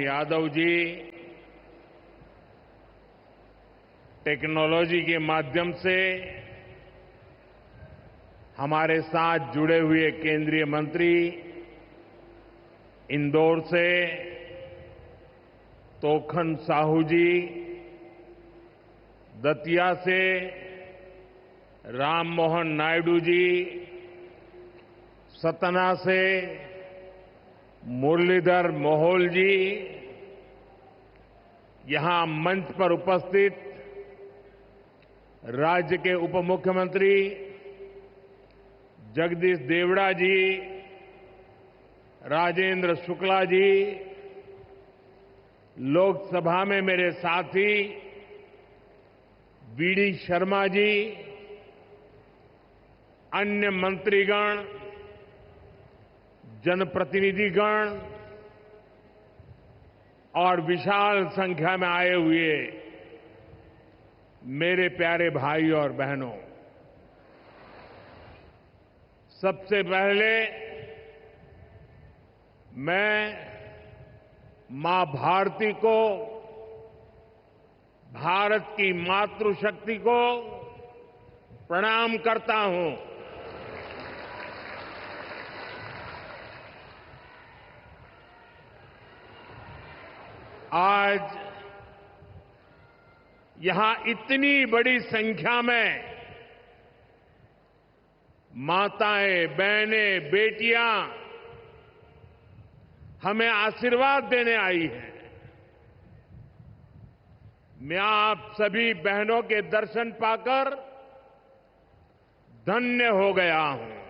Yadav ji technology के माध्यम से हमारे साथ जुड़े हुए केंद्रीय मंत्री इंदौर से तोखन साहू जी, दतिया से राम मोहन नायडू जी, सतना से मुरलीधर मोहोल जी, यहां मंच पर उपस्थित राज्य के उप मुख्यमंत्री जगदीश देवड़ा जी, राजेंद्र शुक्ला जी, लोकसभा में मेरे साथी बीडी शर्मा जी, अन्य मंत्रीगण, जनप्रतिनिधिगण और विशाल संख्या में आए हुए मेरे प्यारे भाई और बहनों, सबसे पहले मैं मां भारती को, भारत की मातृशक्ति को प्रणाम करता हूं। आज यहां इतनी बड़ी संख्या में माताएं, बहनें, बेटियां हमें आशीर्वाद देने आई हैं। मैं आप सभी बहनों के दर्शन पाकर धन्य हो गया हूं।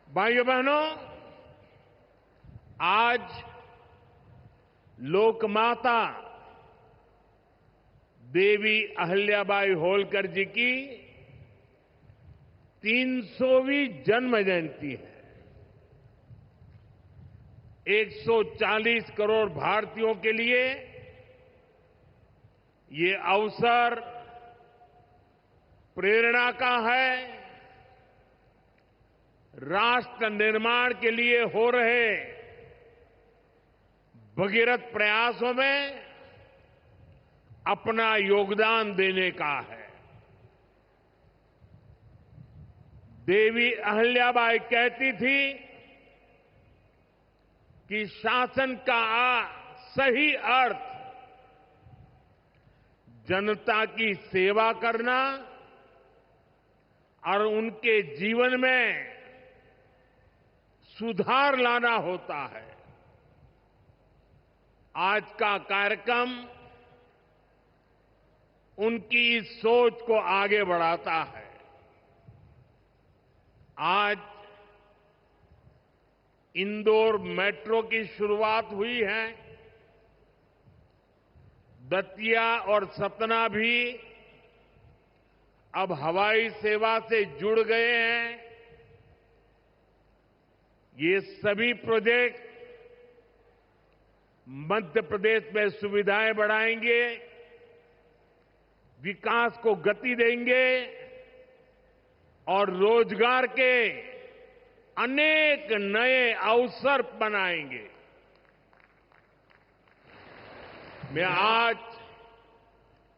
भाइयों बहनों, आज लोकमाता देवी अहिल्याबाई होलकर जी की 300वीं जन्म जयंती है। 140 करोड़ भारतीयों के लिए ये अवसर प्रेरणा का है। राष्ट्र निर्माण के लिए हो रहे भगीरथ प्रयासों में अपना योगदान देने का है। देवी अहिल्याबाई कहती थी कि शासन का सही अर्थ जनता की सेवा करना और उनके जीवन में सुधार लाना होता है। आज का कार्यक्रम उनकी इस सोच को आगे बढ़ाता है। आज इंदौर मेट्रो की शुरुआत हुई है। दतिया और सतना भी अब हवाई सेवा से जुड़ गए हैं। ये सभी प्रोजेक्ट मध्य प्रदेश में सुविधाएं बढ़ाएंगे, विकास को गति देंगे और रोजगार के अनेक नए अवसर बनाएंगे। मैं आज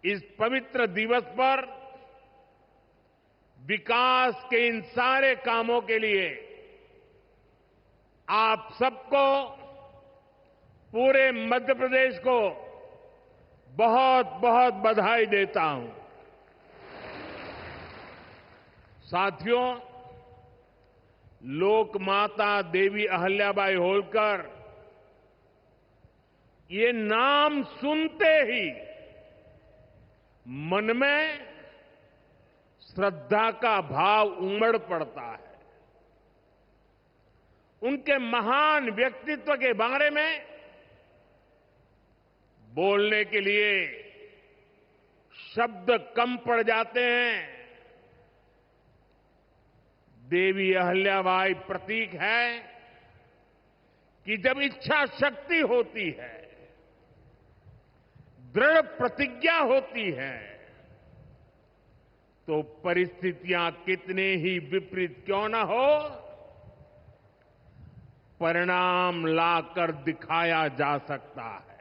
इस पवित्र दिवस पर विकास के इन सारे कामों के लिए आप सबको, पूरे मध्य प्रदेश को बहुत बहुत बधाई देता हूं। साथियों, लोकमाता देवी अहिल्याबाई होलकर, ये नाम सुनते ही मन में श्रद्धा का भाव उमड़ पड़ता है। उनके महान व्यक्तित्व के बारे में बोलने के लिए शब्द कम पड़ जाते हैं। देवी अहिल्याबाई प्रतीक है कि जब इच्छा शक्ति होती है, दृढ़ प्रतिज्ञा होती है, तो परिस्थितियां कितने ही विपरीत क्यों न हो, परिणाम लाकर दिखाया जा सकता है।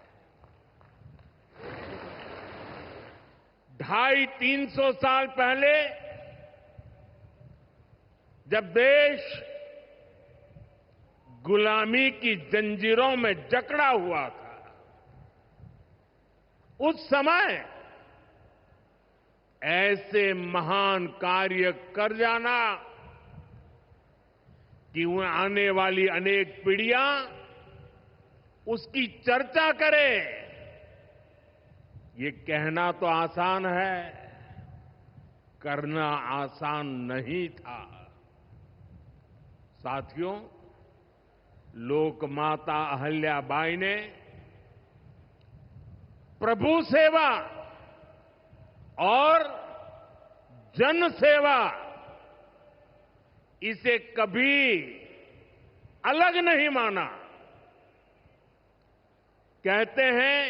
250-300 साल पहले जब देश गुलामी की जंजीरों में जकड़ा हुआ था, उस समय ऐसे महान कार्य कर जाना कि आने वाली अनेक पीढ़ियां उसकी चर्चा करें, ये कहना तो आसान है, करना आसान नहीं था। साथियों, लोकमाता अहल्याबाई ने प्रभु सेवा और जन सेवा, इसे कभी अलग नहीं माना। कहते हैं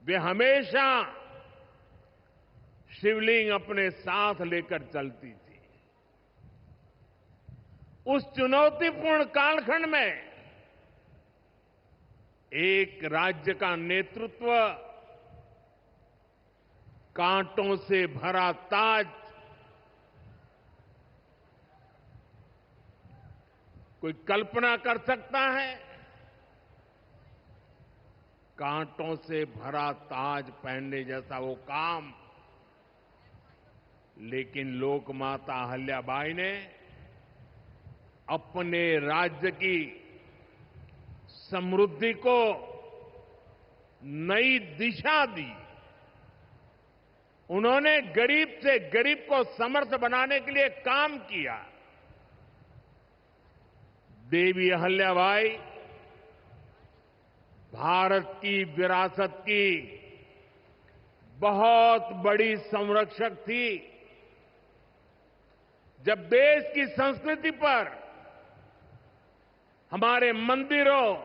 वे हमेशा शिवलिंग अपने साथ लेकर चलती थी। उस चुनौतीपूर्ण कालखंड में एक राज्य का नेतृत्व कांटों से भरा ताज कोई कल्पना कर सकता है? कांटों से भरा ताज पहनने जैसा वो काम, लेकिन लोकमाता अहल्याबाई ने अपने राज्य की समृद्धि को नई दिशा दी। उन्होंने गरीब से गरीब को समर्थ बनाने के लिए काम किया। देवी अहल्याबाई भारत की विरासत की बहुत बड़ी संरक्षक थी। जब देश की संस्कृति पर, हमारे मंदिरों,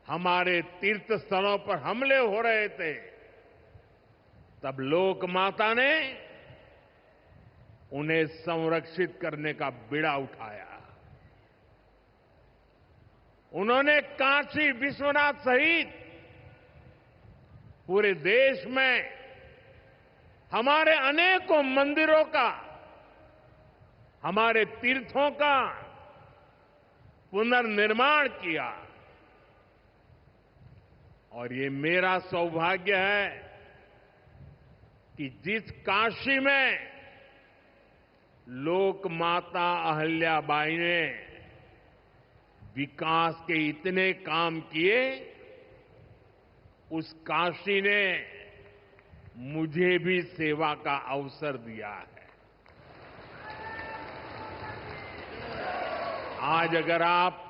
हमारे तीर्थ स्थलों पर हमले हो रहे थे, तब लोक माता ने उन्हें संरक्षित करने का बीड़ा उठाया। उन्होंने काशी विश्वनाथ सहित पूरे देश में हमारे अनेकों मंदिरों का, हमारे तीर्थों का पुनर्निर्माण किया। और ये मेरा सौभाग्य है कि जिस काशी में लोक माता अहल्याबाई ने विकास के इतने काम किए, उस काशी ने मुझे भी सेवा का अवसर दिया है। आज अगर आप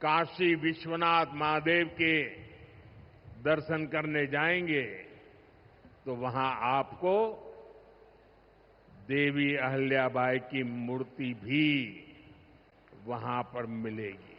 काशी विश्वनाथ महादेव के दर्शन करने जाएंगे तो वहां आपको देवी अहल्याबाई की मूर्ति भी वहां पर मिलेगी।